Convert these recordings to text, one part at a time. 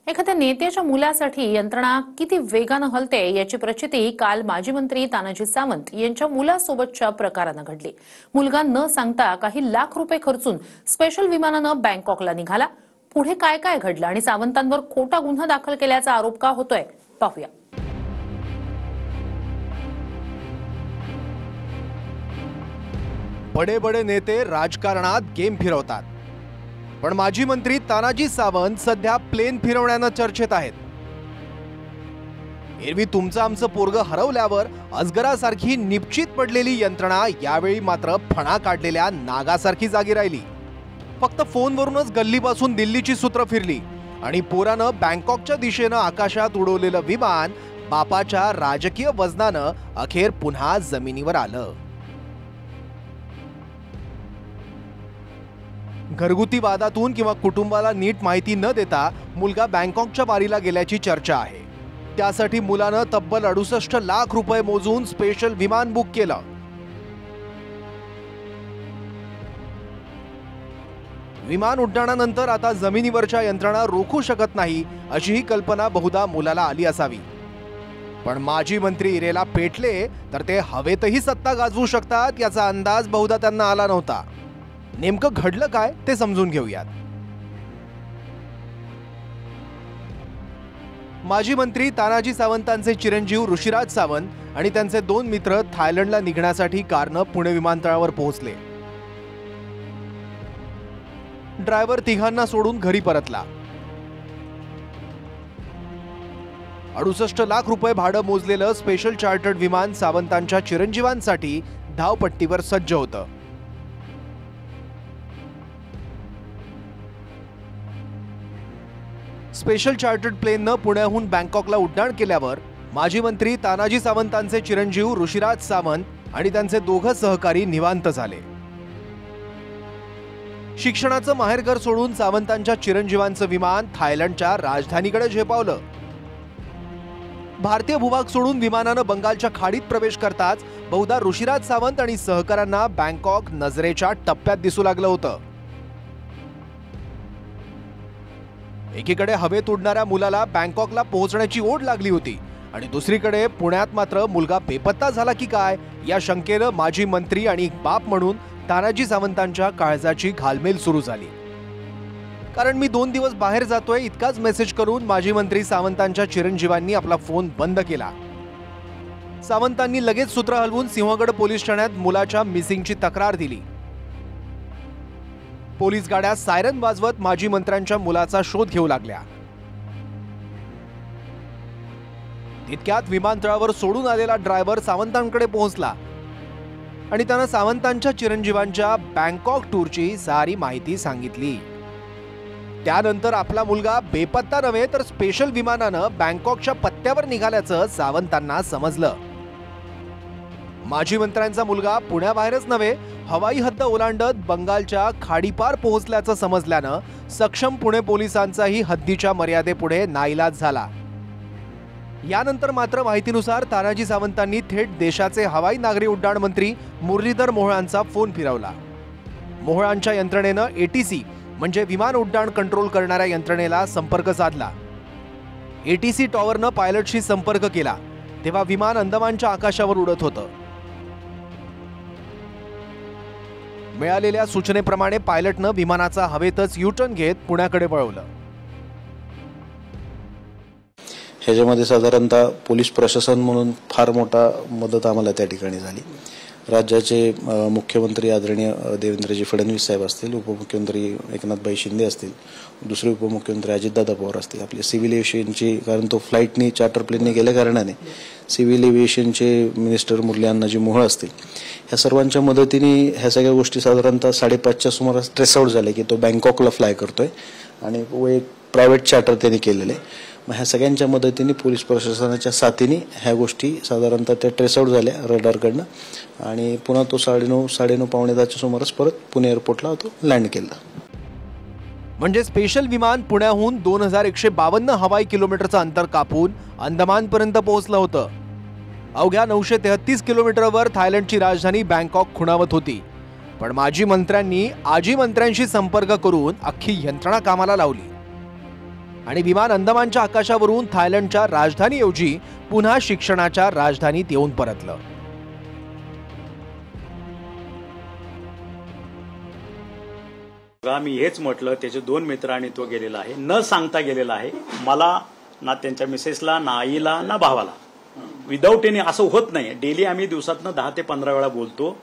एखाद्या नेत्याच्या मुलासाठी यंत्रणा किती वेगाने हलते याची प्रचिती काल माजी मंत्री तानाजी सावंत यांच्या मुलासोबतच्या प्रकाराने घडली। मुलगा न सांगता काही लाख रुपये खर्चून स्पेशल विमानाने बँकॉकला निघाला। पुढे काय काय घडलं आणि सावंतांवर खोटा गुन्हा दाखल केल्याचा आरोप का होतोय पाहूया। बडे बडे नेते राजकारणात गेम फिरवतात, पण माजी मंत्री तानाजी सावंत सध्या प्लेन फिरवण्याने चर्चेत आहेत। एरवी तुमचं आमचं पोरग हरवल्यावर अजगरासारखी निपचित पडलेली यंत्रणा यावेळी मात्र फणा काढलेल्या नागासारखी जागी राहिली। फक्त फोनवरूनच गल्लीपासून दिल्लीची सूत्र फिरली आणि पोरानं बँकॉकच्या दिशेनं आकाशात उडवलेलं विमान बापाच्या राजकीय वजनानं अखेर पुन्हा जमिनीवर आलं। घरगुती वादातून किंवा कुटुंबाला नीट माहिती न देता मुलगा बँकॉकच्या वारीला गेल्याची चर्चा आहे। त्यासाठी मुलानं तब्बल 68 लाख रुपये मोजून स्पेशल विमान बुक केलं। विमान उड्डाणानंतर आता जमिनीवरच्या यंत्रणा रोखू शकत नाही अशी ही कल्पना बहुधा मुलाला आली असावी, पण माजी मंत्री इरेला पेटले तर ते हवेतही सत्ता गाजवू शकतात याचा अंदाज बहुधा त्यांना आला नव्हता। नेमकं घडलं काय ते समजून घेऊयात। माजी मंत्री तानाजी सावंतांचे चिरंजीव ऋषिराज सावंत आणि त्यांचे 2 मित्र थायलंडला निघण्यासाठी कारनं पुणे विमानतळावर पोहोचले। ड्रायव्हर तिघांना सोडून घरी परतला। 68 लाख रुपये भाडं मोजलेलं स्पेशल चार्टर्ड विमान सावंतांच्या चिरंजीवांसाठी धावपट्टीवर सज्ज होतं। स्पेशल चार्टर्ड प्लेननं पुण्याहून बँकॉकला उड्डाण केल्यावर माजी मंत्री तानाजी सावंतांचे चिरंजीव ऋषिराज सावंत आणि त्यांचे 2 सहकारी निवांत झाले। शिक्षणाचं माहेरघर सोडून सावंतांच्या चिरंजीवांचं विमान थायलंडच्या राजधानीकडे झेपावलं। भारतीय भूभाग सोडून विमानानं बंगालच्या खाडीत प्रवेश करताच बहुधा ऋषिराज सावंत आणि सहकाऱ्यांना बँकॉक नजरेच्या टप्प्यात दिसू लागलं होतं। एकीकडे हवेत उडणाऱ्या मुलाला बँकॉकला पोहोचण्याची ओढ लागली होती आणि दुसरीकडे पुण्यात मात्र मुलगा बेपत्ता झाला की काय या शंकेनं माजी मंत्री आणि बाप म्हणून तानाजी सावंतांच्या काळजाची घालमेल सुरू झाली। कारण मी 2 दिवस बाहेर जातोय इतकाच मेसेज करून माजी मंत्री सावंतांच्या चिरंजीवांनी आपला फोन बंद केला। सावंतांनी लगेच सूत्र हलवून सिंहगड पोलीस ठाण्यात मुलाच्या मिसिंगची तक्रार दिली। पोलीस गाड्या सायरन वाजवत माजी मंत्र्यांच्या मुलाचा शोध घेऊ लागल्या। तितक्यात विमानतळावर सोडून आलेला ड्रायव्हर सावंतांकडे पोहोचला आणि त्यानं सावंतांच्या चिरंजीवांच्या बँकॉक टूरची सारी माहिती सांगितली। त्यानंतर आपला मुलगा बेपत्ता नव्हे तर स्पेशल विमानानं बँकॉकच्या पत्त्यावर निघाल्याचं सावंतांना समजलं। माजी मंत्र्यांचा मुलगा पुण्याबाहेरच नव्हे हवाई हद्द ओलांडत बंगालच्या खाडीपार पोहोचल्याचं समजल्यानं सक्षम पुणे पोलिसांचाही हद्दीच्या मर्यादेपुढे नाईलाज झाला। यानंतर मात्र माहितीनुसार तानाजी सावंतांनी थेट देशाचे हवाई नागरी उड्डाण मंत्री मुरलीधर मोहोळांचा फोन फिरवला। मोहोळांच्या यंत्रणेनं एटीसी म्हणजे विमान उड्डाण कंट्रोल करणाऱ्या यंत्रणेला संपर्क साधला। एटीसी टॉवरनं पायलटशी संपर्क केला तेव्हा विमान अंदमानच्या आकाशावर उडत होतं। मिळालेल्या सूचनेप्रमाणे पायलटनं विमानाचा हवेतच यू-टर्न घेत पुण्याकडे वळवलं। ह्याच्यामध्ये साधारणतः पोलीस प्रशासन म्हणून फार मोठा मदत आम्हाला त्या ठिकाणी झाली। राज्याचे मुख्यमंत्री आदरणीय देवेंद्रजी फडणवीस साहेब असतील, उपमुख्यमंत्री एकनाथभाई शिंदे असतील, दुसरे उपमुख्यमंत्री अजितदादा पवार असतील, आपले सिव्हिल एव्हिएशनचे कारण तो फ्लाईटनी चार्टर प्लेनने गेल्या कारणाने सिव्हिल एव्हिएशनचे मिनिस्टर मुरली अण्णाजी मोहोळ असतील, ह्या सर्वांच्या मदतीने ह्या सगळ्या गोष्टी साधारणतः 5:30च्या सुमारास ट्रेस आउट झाले की तो बँकॉकला फ्लाय करतोय आणि एक प्रायव्हेट चार्टर त्यांनी केलेले। मग ह्या सगळ्यांच्या मदतीने पोलीस प्रशासनाच्या साथीने ह्या गोष्टी साधारणतः त्या ट्रेस आउट झाल्या रडारकडनं आणि पुन्हा तो 9:30 पावणे 10च्या सुमारास परत पुणे एअरपोर्टला तो लँड केला। म्हणजे स्पेशल विमान पुण्याहून 2152 हवाई किलोमीटरचं अंतर कापून अंदमानपर्यंत पोहोचलं होतं। अवघ्या 933 किलोमीटरवर थायलंडची राजधानी बँकॉक खुणावत होती, पण माजी मंत्र्यांनी आजी मंत्र्यांशी संपर्क करून अख्खी यंत्रणा कामाला लावली। आणि विमान अंदमानच्या आकाशावरून थायलंडच्या राजधानीऐवजी पुन्हा शिक्षणाच्या राजधानीत येऊन परतलं. मी हेच म्हटलं, त्याचे 2 मित्र आणि तो गेलेला आहे, न सांगता गेलेला आहे. मला ना त्यांच्या मिसेसला, ना आईला, ना भावाला, विदाऊट एनी असं होत नाही. डेली आम्ही दिवसातनं 10 ते 15 वेळा बोलतो.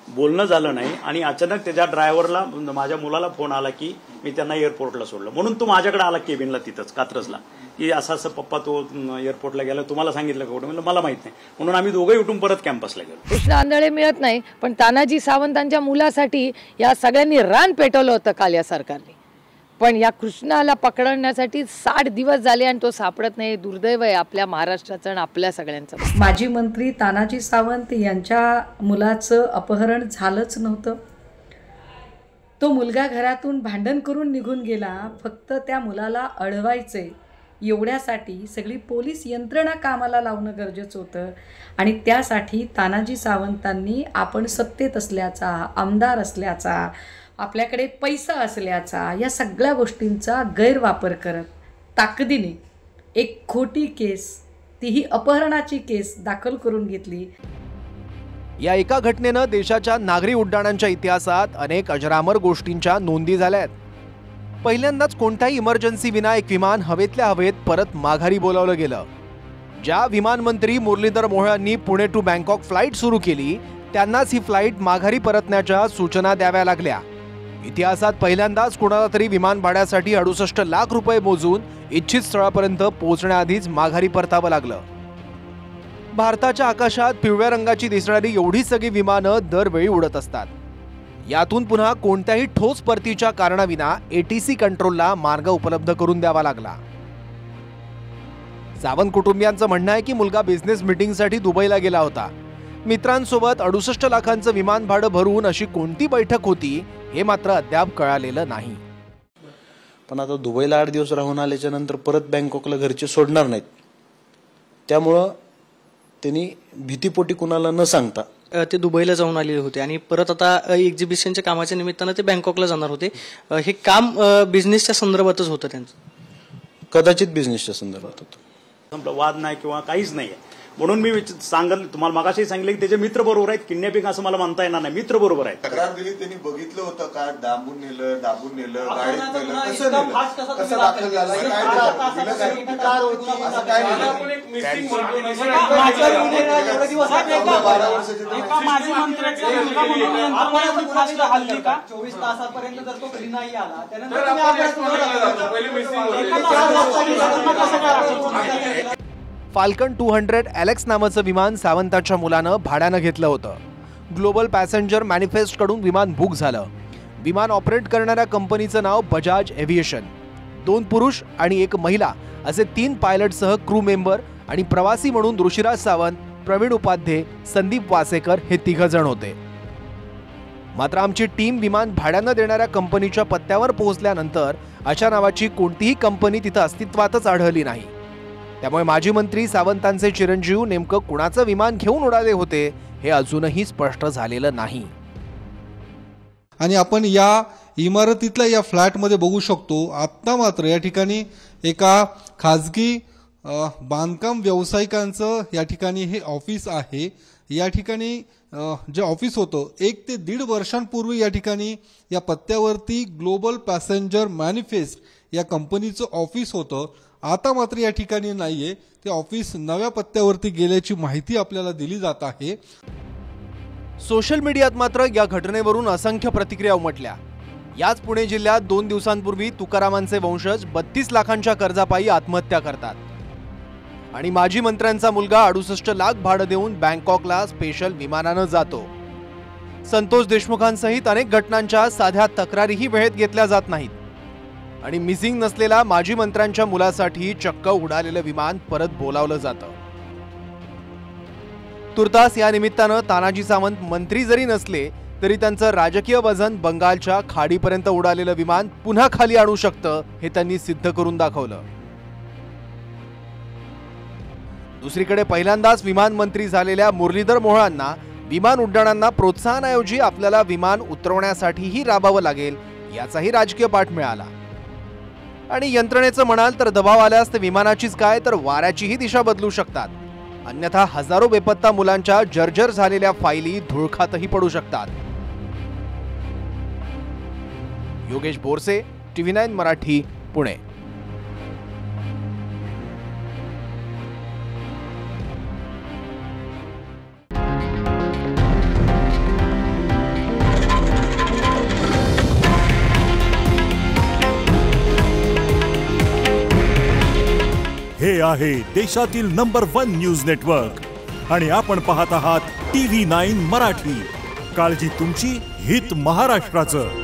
बोलणं झालं नाही आणि अचानक त्याच्या ड्रायव्हरला, माझ्या मुलाला फोन आला की मी त्यांना एअरपोर्टला सोडलं, म्हणून तो माझ्याकडे आला केबिनला, तिथंच कात्रजला, की असं असं पप्पा तो एअरपोर्टला गेला, तुम्हाला सांगितलं का कुठं? म्हणलं मला माहित नाही. म्हणून आम्ही दोघंही उठून परत कॅम्पसला गेलो. कृष्ण आंधळे मिळत नाही, पण तानाजी सावंतांच्या मुलासाठी या सगळ्यांनी रान पेटवलं होतं काल या सरकारने. पण या कृष्णाला पकडण्यासाठी 60 दिवस झाले आणि तो सापडत नाही. दुर्दैव आहे आपल्या महाराष्ट्राचं आणि आपल्या सगळ्यांचं. माजी मंत्री तानाजी सावंत यांच्या मुलाचं अपहरण झालंच नव्हतं. तो मुलगा घरातून भांडण करून निघून गेला. फक्त त्या मुलाला अडवायचे एवढ्यासाठी सगळी पोलीस यंत्रणा कामाला लावणं गरजेचं होतं. आणि त्यासाठी तानाजी सावंतांनी आपण सत्तेत असल्याचा, आमदार असल्याचा, आपल्याकडे पैसा असल्याचा, या सगळ्या गोष्टींचा गैरवापर करत ताकदीने एक खोटी केस, तीही अपहरणाची केस दाखल करून घेतली. या एका घटनेनं देशाच्या नागरी उड्डाणांच्या इतिहासात अनेक अजरामर गोष्टींच्या नोंदी झाल्यात. पहिल्यांदाच कोणत्याही इमर्जन्सी विना एक विमान हवेतल्या हवेत परत माघारी बोलावलं गेलं. ज्या विमान मंत्री मुरलीधर मोहोळ यांनी पुणे टू बँकॉक फ्लाईट सुरू केली, त्यांनाच ही फ्लाईट माघारी परतण्याच्या सूचना द्याव्या लागल्या. इतिहासात पहिल्यांदाच कोणाला तरी विमान भाड्यासाठी 68 लाख रुपये मोजून इच्छित स्थळापर्यंत पोहोचण्याआधीच माघारी परतावं लागलं. भारताच्या आकाशात पिवळ्या रंगाची दिसणारी एवढी सगळी विमानं दरवेळी उडत असतात. यातून पुन्हा कोणत्याही ठोस परतीच्या कारणाविना ATC कंट्रोलला मार्ग उपलब्ध करून द्यावा लागला. सावंत कुटुंबियांचं म्हणणं आहे की मुलगा बिझनेस मीटिंगसाठी दुबईला गेला होता. मित्रांसोबत 68 लाखांचं विमान भाडं भरून अशी कोणती बैठक होती हे मात्र अद्याप कळालेलं नाही. पण आता दुबईला 8 दिवस राहून आल्याच्या नंतर परत बँकॉकला घरचे सोडणार नाहीत. त्यामुळं त्यांनी भीतीपोटी कुणाला न सांगता ते दुबईला जाऊन आलेले होते आणि परत आता एक्झिबिशनच्या कामाच्या निमित्तानं ते बँकॉकला जाणार होते. हे काम बिझनेसच्या संदर्भातच होतं त्यांचं. कदाचित बिझनेसच्या संदर्भात होतं. वाद नाही किंवा काहीच नाही. म्हणून मी सांगितलं तुम्हाला, मगाशी सांगितलं की त्याचे मित्र बरोबर आहेत. किडनॅपिंग असं मला म्हणता येणार नाही, मित्र बरोबर आहेत. तक्रार दिली, त्यांनी बघितलं होतं का? दाबून नेलं, दाबून नेलं, गाडीत नेलं, कसं नेलं, कसं दाखल झालं, फाल्कन 200 एलेक्स नावाचं विमान सावंताच्या मुलानं भाड्यानं घेतलं होतं. ग्लोबल पॅसेंजर मॅनिफेस्ट कडून विमान बुक झालं. विमान ऑपरेट करणाऱ्या कंपनीचं नाव बजाज एव्हिएशन. 2 पुरुष आणि 1 महिला असे 3 पायलटसह क्रू मेंबर आणि प्रवासी म्हणून ऋषिराज सावंत, प्रवीण उपाध्ये, संदीप वासेकर हे 3 जण होते. मात्र आमची टीम विमान भाड्यानं देणाऱ्या कंपनीच्या पत्त्यावर पोहोचल्यानंतर अशा नावाची कोणतीही कंपनी तिथं अस्तित्वातच आढळली नाही. त्यामुळे माजी मंत्री सावंतांचे चिरंजीव नेमकं कुणाचं विमान घेऊन उडाले होते हे अजूनही स्पष्ट झालेलं नाही. आणि आपण या इमारतीतल्या या फ्लॅटमध्ये बघू शकतो. आता मात्र या ठिकाणी एका खाजगी बांधकाम व्यावसायिकांचं या ठिकाणी हे ऑफिस आहे. या ठिकाणी जे ऑफिस होतं 1 ते 1.5 वर्षांपूर्वी या ठिकाणी या पत्त्यावरती ग्लोबल पॅसेंजर मॅनिफेस्ट या कंपनीचं ऑफिस होतं. आता मात्र या ठिकाणी नाहीये. ते ऑफिस नव्या पत्त्यावरती गेल्याची माहिती आपल्याला दिली जात आहे. सोशल मीडियात मात्र या घटनेवरून असंख्य प्रतिक्रिया उमटल्या. याच पुणे जिल्ह्यात 2 दिवसांपूर्वी तुकारामांचे वंशज 32 लाखांच्या कर्जापायी आत्महत्या करतात आणि माजी मंत्र्यांचा मुलगा 68 लाख भाडं देऊन बँकॉकला स्पेशल विमानानं जातो. संतोष देशमुखांसहित अनेक घटनांच्या साध्या तक्रारीही वेळेत घेतल्या जात नाहीत आणि मिसिंग नसलेल्या माजी मंत्र्यांच्या मुलासाठी चक्क उडालेलं विमान परत बोलावलं जातं. तुर्तास या निमित्तानं तानाजी सावंत मंत्री जरी नसले तरी त्यांचं राजकीय वजन बंगालच्या खाडीपर्यंत उडालेलं विमान पुन्हा खाली आणू शकतं हे त्यांनी सिद्ध करून दाखवलं. दुसरीकडे पहिल्यांदाच विमान मंत्री झालेल्या मुरलीधर मोहोळांना विमान उड्डाणांना प्रोत्साहनाऐवजी आपल्याला विमान उतरवण्यासाठीही राबावं लागेल याचाही राजकीय पाठ मिळाला. आणि यंत्रणेचं म्हणाल तर दबाव आल्यास ते विमानाचीच काय तर वाऱ्याचीही दिशा बदलू शकतात. अन्यथा हजारो बेपत्ता मुलांच्या जर्जर झालेल्या फायली धुळखातही पडू शकतात. योगेश बोरसे, TV9 मराठी, पुणे. हे आहे देशातील नंबर 1 न्यूज नेटवर्क आणि आपण पाहत आहात TV9 मराठी. काळजी तुमची, हित महाराष्ट्राचं.